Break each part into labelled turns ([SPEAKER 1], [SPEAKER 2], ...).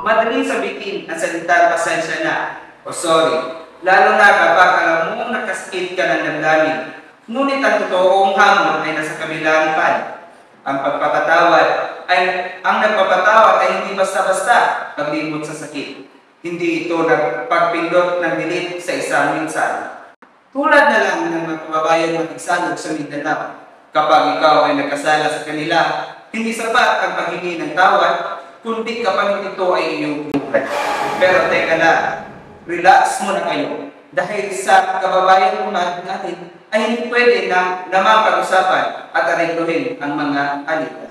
[SPEAKER 1] madaling sabihin ang salita pasensya na o sorry, lalo na kapag alam mong nakasakit ka ng damdamin. Ngunit ang totoong hamon ay nasa kabilang pad. Ang nagpapatawad ay hindi basta-basta paglimot sa sakit. Hindi ito nagpagpindot ng delete sa isang minsan. Tulad na lang ng mga kababayan magigsalog sa Mindanao. Kapag ikaw ay nagkasala sa kanila, hindi sapat ang paghingi ng tawad, kundi kapag ito ay iyong buhay. Pero teka lang, relax muna kayo. Dahil sa kababayan natin ay hindi pwede na mapag-usapan at arigluhin ang mga alitan.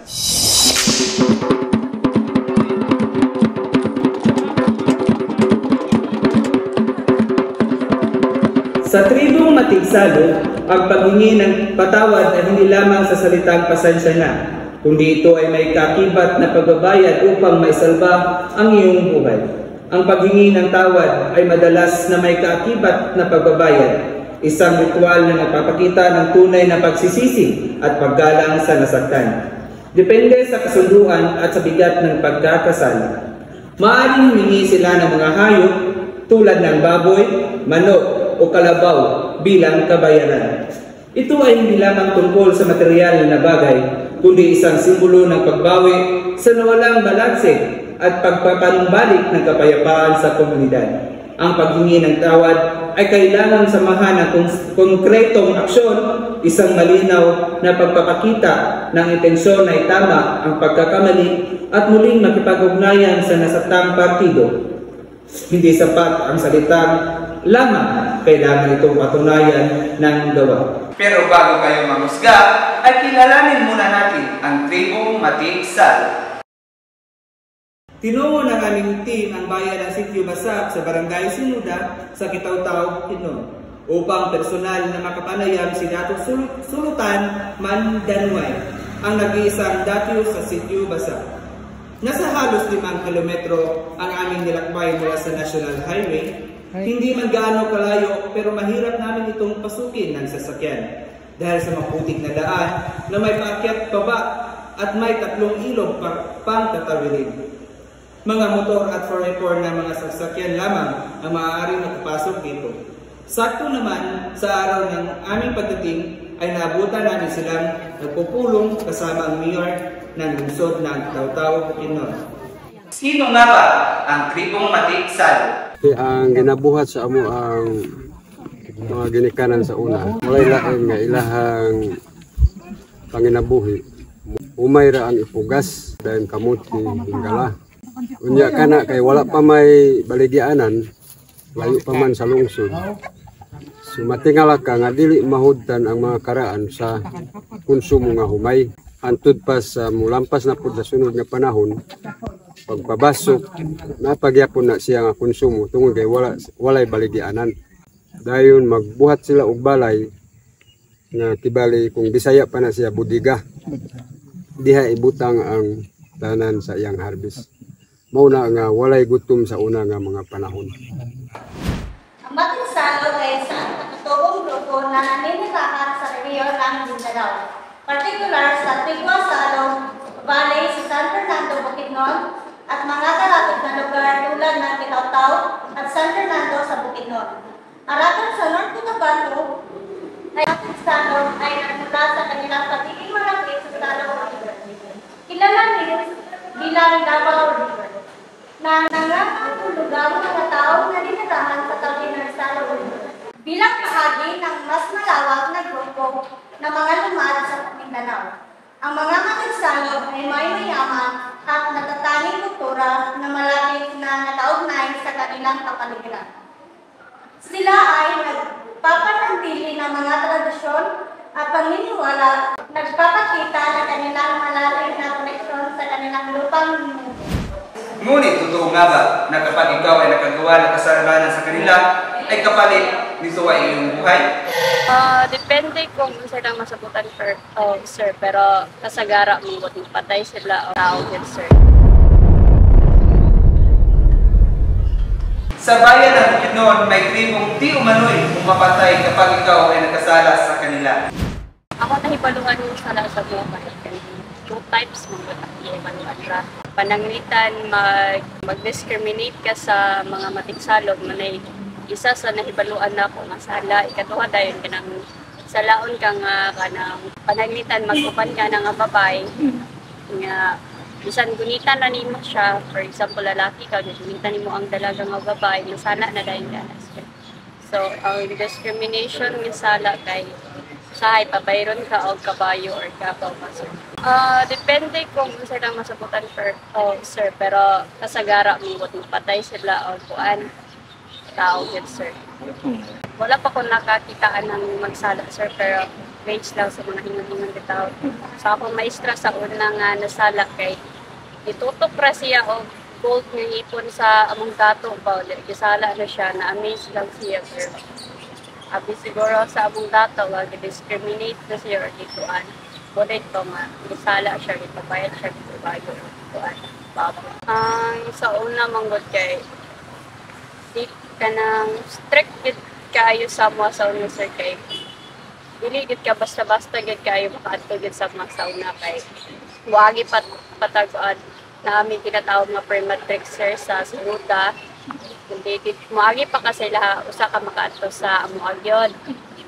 [SPEAKER 1] Sa tribong Matigsalo, ang paghingi ng patawad ay hindi lamang sa salitang pasensya na, kundi ito ay may kakibat na pagbabayad upang maisalba ang iyong buhay. Ang paghingi ng tawad ay madalas na may kaakibat na pagbabayad, isang ritual na nagpapakita ng tunay na pagsisisi at paggalang sa nasaktan. Depende sa kasunduan at sa bigat ng pagkakasal. Maaaring humingi sila ng mga hayop tulad ng baboy, manok, o kalabaw bilang kabayaran. Ito ay hindi lamang tungkol sa material na bagay, kundi isang simbolo ng pagbawi sa nawalang balanse at pagpapanumbalik ng kapayapaan sa komunidad. Ang paghingi ng tawad ay kailangan samahan ng konkretong aksyon, isang malinaw na pagpapakita ng intensyon na itama ang pagkakamali at muling makipag-ugnayan sa nasaktang partido. Hindi sapat ang salitang lamang, kailangan itong patunayan ng gawa. Pero bago kayo mahusga, ay kilalanin muna natin ang tribong Matigsalo. Tinungo ng aming team ang bayan ng Sitio Basak sa Barangay Sinuda sa Kitaw-Taw, Bukidnon, upang personal na makapanayam si Dato' Sulutan Mandanuay, ang nag-iisang datyo sa Sitio Basak. Nasa halos 5 kilometro ang aming nilakbay mula sa National Highway. Hindi man gaano kalayo pero mahirap namin itong pasukin ng sasakyan dahil sa maputik na daan na may paakyat baba at may 3 ilog pang tatawirin. Mga motor at 4x4 na mga sasakyan lamang ang maaaring makapasok dito. Sakto naman sa araw ng aming pagdating ay naabutan namin silang nagpupulong kasama ang mayor ng lungsod ng Kitaw-Taw, Bukidnon. Sino nga ba ang tribong Matigsalo?
[SPEAKER 2] Ang ginabuhat sa amo ang mga ginikanan sa una. Walay lain nga ilahang panginabuhi. Umay ra ang ipugas dahil kamuti hingala. Unya kana kay wala pa may baligyanan, layo pa man sa lungsod. So matingala ka nga dili mahudtan ang mga karaan sa konsumo nga humay. Antud pa sa mulampas na pud sa sunod nga panahon, pagpabasok napagyapon na siya nga konsumo tungod kay walay baligyanan. Dayon magbuhat sila og balay nga kibali kung Bisaya pa na siya budiga. Diha ibutang ang tanan sa iyang harvest. Mao na nga walay gutom sa una nga mga panahon.
[SPEAKER 3] Ang Matigsalo ay sa katutubong grupo na naninirahan sa rehiyon ng Mindanao. Particular sa Trigua Salo Valley sa San Fernando, Bukidnon at mga kalapit na lugar tulad ng Kitaw-Taw at San Fernando sa Bukidnon. Aratang sa North Cotabato ay Matigsalo ay nagmula sa kanilang pagiging malapit sa Salo River. Kilala rin bilang Davao River na nangangahulugang mga tao na dinarahan sa tabi ng Salo River. Bilang bahagi ng mas malawak na grupo na mga lumad sa Mindanao. Ang mga Matigsalo ay may mayaman at natatanging kultura na malapit na nakaugnay sa kanilang kapaligiran. Sila ay nagpapanatili ng mga tradisyon at paniniwala, nagpapakita ng kanilang malalim na koneksyon sa kanilang lupang mundo.
[SPEAKER 1] Ngunit totoo nga ba na kapag ikaw ay nakagawa ng kasalanan sa kanila, ay kapalit nito ay iyong buhay?
[SPEAKER 4] Depende kung sir lang masabutan sir, pero kasagara mo patay sila o tao din sir.
[SPEAKER 1] Sa bayan ng Bukidnon, may tribong di umano'y mapatay kapag ikaw ay nagkasala sa kanila.
[SPEAKER 4] Ako nahibaluhan yung sala sa buhay. 2 types mo, iman yung pananglitan mag-discriminate ka sa mga matigsalog manay isa sa nahibaluan na ko nga sala ikatuha dayon kanang salaon ka nga kanang pananglitan mag-upan ka na nga babae nga bisan gunitan na nimo siya, for example lalaki ka gunitan nimo ang dalaga nga babae masana na dayon ka. So ang discrimination nga sala kay sahay pabayron ka og kabayo or kabaw sir. Depende kung unsa lang masabutan sir, pero kasagara mong patay sila o kuan tao yun sir. Wala pa ko nakakitaan ng magsala sir, pero range lang sa mga hingon-hingon bitaw. So ako maestra sa una nga nasala kay itutok ra siya og gold nga ipon sa among dato ba gisala na siya na amaze lang siya sir. Abi siguro sa among dato wag discriminate na siya or ditoan. Bulit ko nga gisala siya dito bayad siya dito bayo ditoan. Ang sa una manggod kay di kanang strict gid kaayo sa mga sa una sir kay dili gid ka basta-basta gid kaayo makaadto gid sa mga sauna kay wagi pataguan namin tinatawag nga pre-matrix sir sa Suruda. Hindi maagi pa kasi usa ka makaadto sa amo agyon.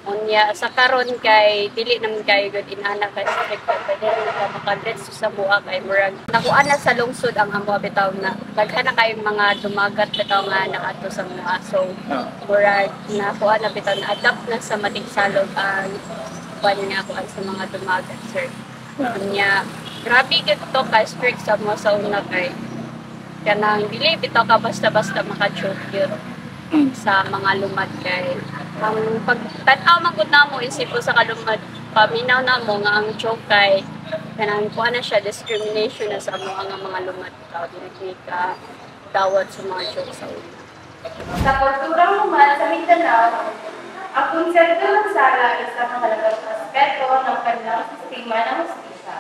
[SPEAKER 4] Unya sa karon kay dili naman kay good inana kay strict pwede ka makadres sa buha kay murag nakuha na sa lungsod ang amo bitaw na daghan na kay mga dumagat bitaw nga nakaadto sa mga so murag nakuha na bitaw na adapt na sa matigsalog ang kuan nga kuan sa mga dumagat sir. Unya grabe gid to ka strict sa mga sauna kay kanang dili bitaw ka basta-basta maka-choke yun sa mga lumad kay ang pagtan-aw man gud namo isipo sa kalumad paminaw namo nga ang choke kay kanang kuha na siya discrimination na sa mga lumad bitaw dili ka dawat sa mga choke sa una.
[SPEAKER 5] Sa kulturang human sa Mindanao, ang konsepto ng sala ay isang mahalagang aspeto ng kanilang sistema ng hustisya.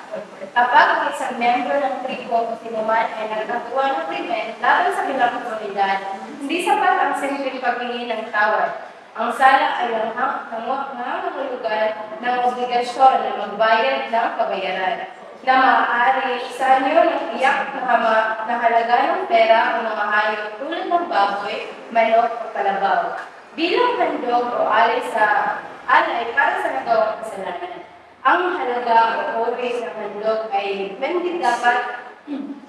[SPEAKER 5] Kapag ang isang member ng tribo o sinuman ay nagkagawa ng krimen laban sa kanilang komunidad, hindi sapat ang simpleng paghingi ng tawad. Ang sala ay nangangahulugan ng obligasyon na magbayad ng kabayaran na maaari sa inyo ng iyak na halaga ng pera o mga hayop tulad ng baboy, manok o kalabaw. Bilang handog o alay para sa nagawang kasalanan. Ang halaga o oris ng handog ay hindi dapat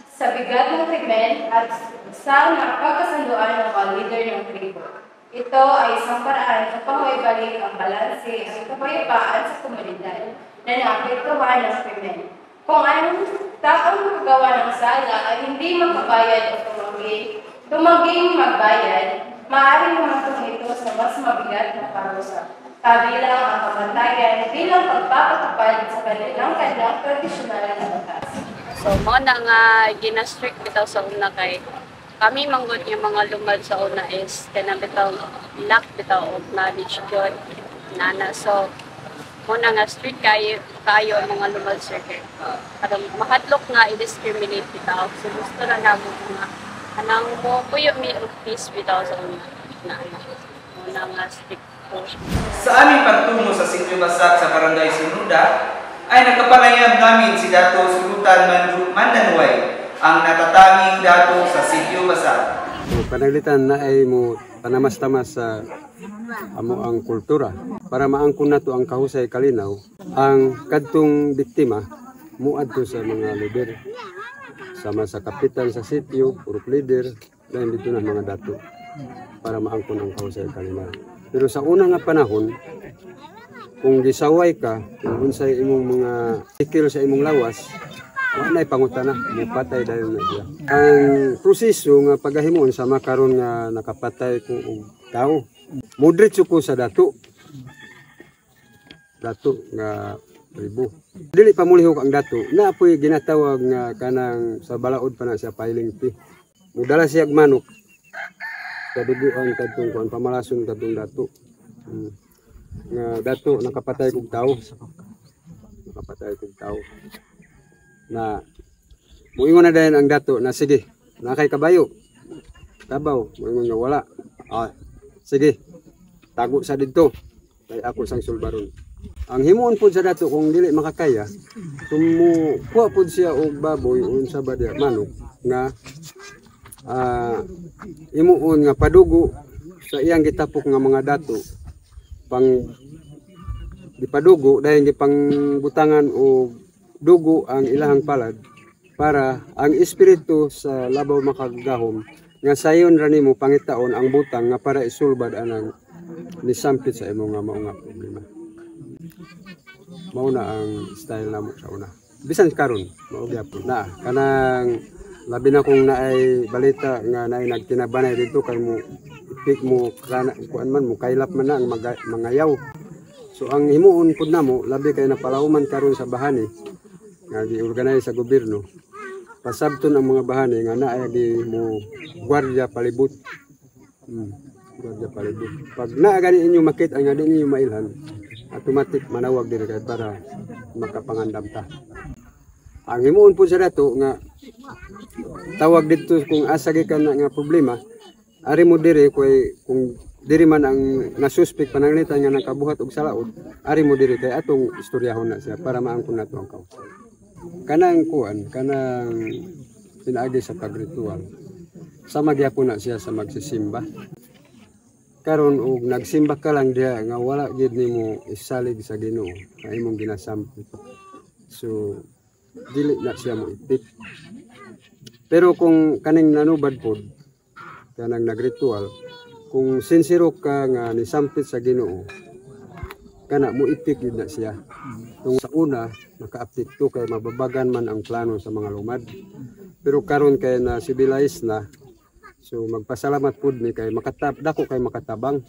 [SPEAKER 5] sa bigat ng krimen at sa nakakasunduan ng mga leader ng tribo. Ito ay isang paraan upang maibalik ang balanse at kapayapaan sa komunidad na naapektuhan ng krimen. Kung ang taong makagawa ng sala ay hindi makabayad o tumaging magbayad, maaaring humatong ito sa mas mabigat na parusa. Kabilang ang kamatayan bilang pagpapatupad sa kanilang tradisyonal na batas.
[SPEAKER 4] So, mo na nga gina-strict bitaw sa una kay kami manggod yung mga lumad sa una is kanang bitaw lack bitaw of knowledge good nana. So, mo na nga strict kayo ang mga lumad sir kay mahadlok nga i-discriminate bitaw. So, gusto na namo nga anang mo puyo mi peace bitaw sa una na muna nga strict po.
[SPEAKER 1] Sa aming pagtungo sa Sitio Basak sa Barangay Sinuda, ay nakapanayam namin si Dato Sulutan Mandanuay, ang natatanging dato sa Sitio Basak.
[SPEAKER 2] Pananglitan na ay mo panamas-tamas sa amo ang kultura para maangkon nato ang kahusay kalinaw ang kadtong biktima muadto sa mga leader sama sa kapitan sa sitio, purok leader dahil dito na mga dato para maangkon ang kahusay kalinaw. Pero sa una nga panahon kung gisaway ka, kung unsay imong mga tikil sa imong lawas, wala na pangutana, mupatay dahil na siya. Ang proseso nga pagahimon sa makaron nga nakapatay ko og tao. Mudritso ko sa dato. Dato nga tribo. Dili pa mulihok ang dato. Naapoy ginatawag nga kanang sa balaod pa na siya filing fee. Mudala siya manok. Kaduguan kadtong kuan pamalason kadtong dato. Nga dato nakapatay kog tao. Nakapatay kog tao. Na muingon na dayon ang dato na sige, nakay kabayo. Tabaw, muingon nga wala. Sige. Tago sa didto. Kay ako sang sulbaron. Ang himuon pud sa dato kung dili makakaya, kung mo kuha pud siya og baboy unsa ba diya manok. nga imuon nga padugo sa iyang gitapok nga mga dato pang dipadugo dahil gipangbutangan o dugo ang ilahang palad para ang espiritu sa labaw makagahom nga sayon ra nimo pangitaon ang butang nga para isulbad anang nisampit sa imo nga mao nga problema. Mao na ang style namo sa una. Bisan karon mao gyapon na kanang labi na kung naay balita nga naay nagtinabanay dito kay mo ipik mo kana kuan man mo kailap man na ang mangayaw. So ang himuon pud namo labi kay napalawman karon sa bahani nga gi-organize sa gobyerno. Pasabton ang mga bahani nga naay di mo gwardiya palibot. Gwardiya palibot. Pag naa gani inyo makita nga di ninyo mailhan, automatic manawag diri kay para makapangandam ta. Ang himuon po sa dato nga tawag dito kung asa gikan nga problema, ari mo diri kung diri man ang nasuspek pananglitan nga nakabuhat og salaod, ari mo diri kay atong istoryahon na siya para maangkon nato ang kausa. Kanang kuan, kanang pinaagi sa pagritual. Sama gyapon na siya sa magsisimba. Karon og nagsimba ka lang diha nga wala gid nimo isalig sa Ginoo nga imong ginasampit. So dili na siya mo ipit. Pero kung kaning nanubad pod kanang nagritual, kung sincere ka nga nisampit sa Ginoo, kana mo ipik gid na siya. Kung sa una naka-apekto kay mababagan man ang plano sa mga lumad. Pero karon kay na civilized na, so magpasalamat pud ni kay dako kay makatabang.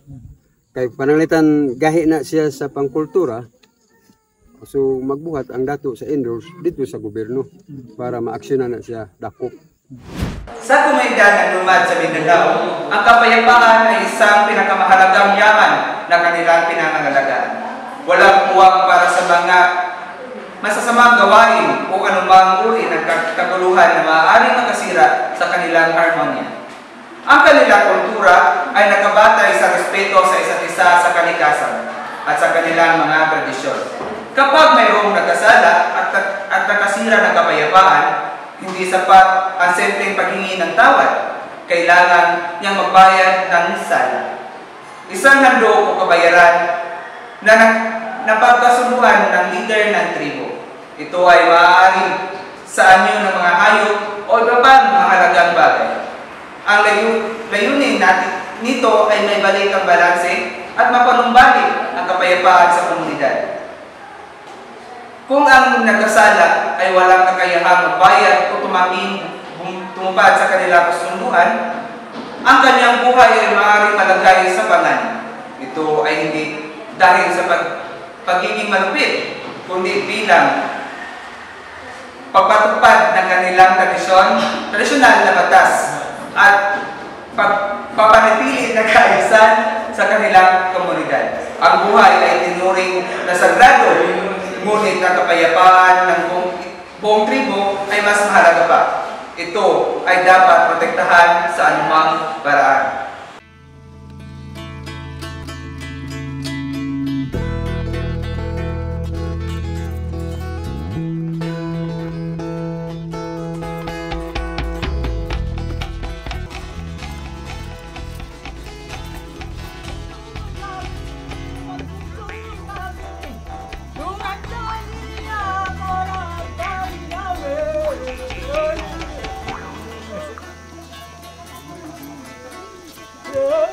[SPEAKER 2] Kay pananglitan gahi na siya sa pangkultura. So magbuhat ang dato sa indoors dito sa gobyerno para maaksyonan na siya dako.
[SPEAKER 1] Sa komunidad ng lumad sa Mindanao, ang kapayapaan ay isang pinakamahalagang yaman na kanilang pinangangalagaan. Walang puwang para sa mga masasamang gawain o anumang uri ng kaguluhan na maaaring makasira sa kanilang harmonya. Ang kanilang kultura ay nakabatay sa respeto sa isa't isa sa kalikasan at sa kanilang mga tradisyon. Kapag mayroong nagkasala at nakasira ng kapayapaan, hindi sapat ang simpleng paghingi ng tawad. Kailangan niyang magbayad ng sala. Isang handog o kabayaran na napagkasunduan ng leader ng tribo. Ito ay maaaring sa anyo ng mga hayop o iba pang mahalagang bagay. Ang layunin natin nito ay may balik ang balanse at mapanumbalik ang kapayapaan sa komunidad. Kung ang nagkasala ay walang kakayahang magbayad o tumupad sa kanilang kasunduan, ang kanyang buhay ay maaaring malagay sa bangan. Ito ay hindi dahil sa pagiging malupit, kundi bilang pagpatupad ng kanilang tradisyonal na batas at pagpapanatili ng kaayusan sa kanilang komunidad. Ang buhay ay tinuring na sagrado, ngunit ang kapayapaan ng buong tribo ay mas mahalaga pa. Ito ay dapat protektahan sa anumang paraan.
[SPEAKER 6] Oh,